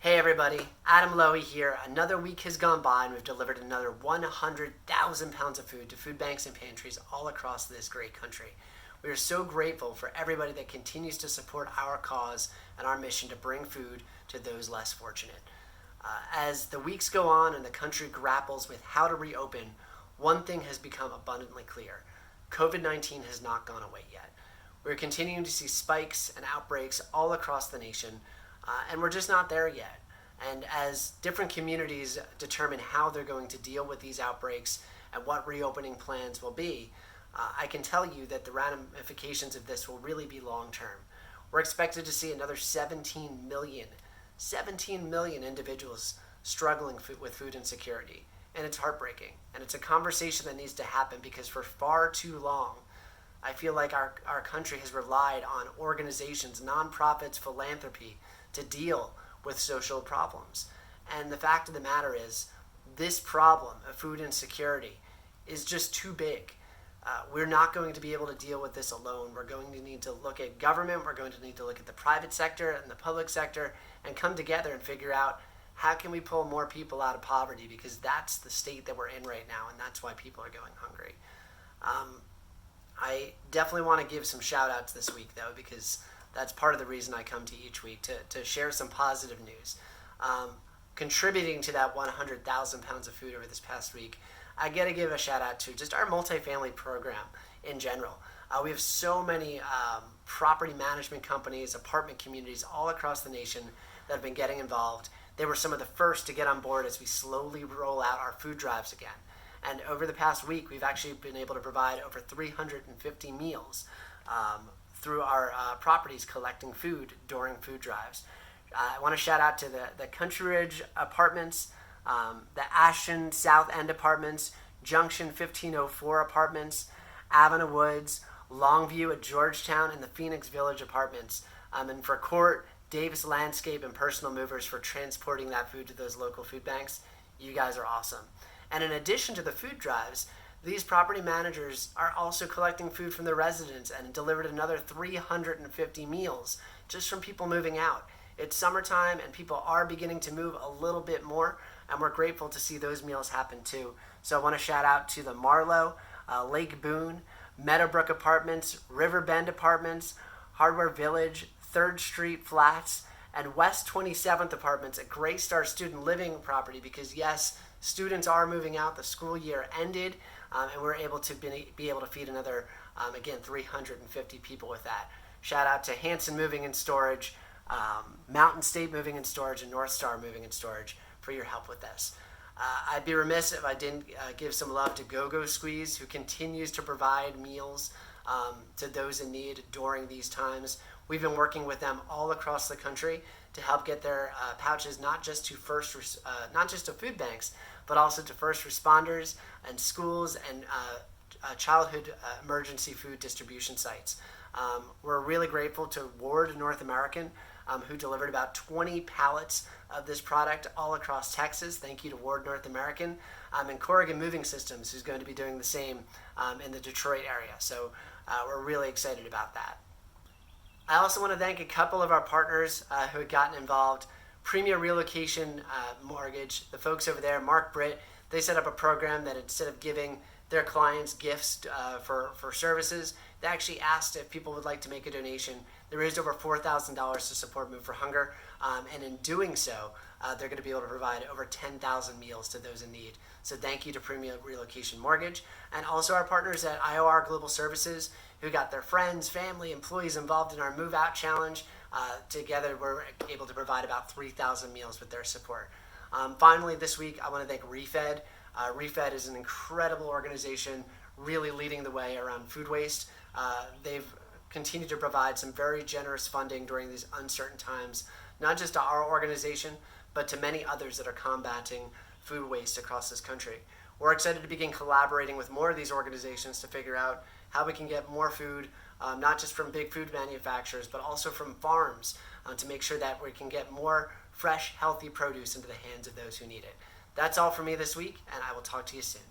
Hey everybody, Adam Lowy here. Another week has gone by and we've delivered another 100,000 pounds of food to food banks and pantries all across this great country. We are so grateful for everybody that continues to support our cause and our mission to bring food to those less fortunate. As the weeks go on and the country grapples with how to reopen, one thing has become abundantly clear. COVID-19 has not gone away yet. We're continuing to see spikes and outbreaks all across the nation, and we're just not there yet. And as different communities determine how they're going to deal with these outbreaks and what reopening plans will be, I can tell you that the ramifications of this will really be long-term. We're expected to see another 17 million individuals struggling with food insecurity. And it's heartbreaking. And it's a conversation that needs to happen because for far too long, I feel like our country has relied on organizations, nonprofits, philanthropy to deal with social problems. And the fact of the matter is, this problem of food insecurity is just too big. We're not going to be able to deal with this alone. We're going to need to look at government, we're going to need to look at the private sector and the public sector and come together and figure out how can we pull more people out of poverty, because that's the state that we're in right now and that's why people are going hungry. I definitely want to give some shout outs this week though, because that's part of the reason I come to each week, to share some positive news. Contributing to that 100,000 pounds of food over this past week, I got to give a shout out to just our multifamily program in general. We have so many property management companies, apartment communities all across the nation that have been getting involved. They were some of the first to get on board as we slowly roll out our food drives again. And over the past week, we've actually been able to provide over 350 meals through our properties collecting food during food drives. I want to shout out to the Country Ridge Apartments, the Ashton South End Apartments, Junction 1504 Apartments, Avenue Woods, Longview at Georgetown, and the Phoenix Village Apartments. And for Court, Davis Landscape, and Personal Movers for transporting that food to those local food banks. You guys are awesome. And in addition to the food drives, these property managers are also collecting food from the residents and delivered another 350 meals just from people moving out. It's summertime and people are beginning to move a little bit more, and we're grateful to see those meals happen too. So I want to shout out to the Marlowe, Lake Boone, Meadowbrook Apartments, Riverbend Apartments, Hardware Village, 3rd Street Flats, and West 27th Apartments, a Greystar student living property, because yes, students are moving out. The school year ended, and we're able to be able to feed another, again, 350 people with that. Shout out to Hanson Moving and Storage, Mountain State Moving and Storage, and North Star Moving and Storage for your help with this. I'd be remiss if I didn't give some love to GoGo squeeZ, who continues to provide meals to those in need during these times. We've been working with them all across the country to help get their pouches not just to food banks, but also to first responders and schools and childhood emergency food distribution sites. We're really grateful to Ward North American, who delivered about 20 pallets of this product all across Texas. Thank you to Ward North American, and Corrigan Moving Systems, who's going to be doing the same in the Detroit area. So we're really excited about that. I also want to thank a couple of our partners who had gotten involved. Premier Relocation Mortgage, the folks over there, Mark Britt, they set up a program that instead of giving their clients gifts for services, they actually asked if people would like to make a donation. They raised over $4,000 to support Move for Hunger, and in doing so, they're going to be able to provide over 10,000 meals to those in need. So thank you to Premier Relocation Mortgage, and also our partners at IOR Global Services, who got their friends, family, employees involved in our Move Out Challenge. Together, we're able to provide about 3,000 meals with their support. Finally, this week, I want to thank ReFed. ReFed is an incredible organization, really leading the way around food waste. They've continued to provide some very generous funding during these uncertain times, not just to our organization, but to many others that are combating food waste across this country. We're excited to begin collaborating with more of these organizations to figure out how we can get more food, not just from big food manufacturers, but also from farms, to make sure that we can get more fresh, healthy produce into the hands of those who need it. That's all for me this week, and I will talk to you soon.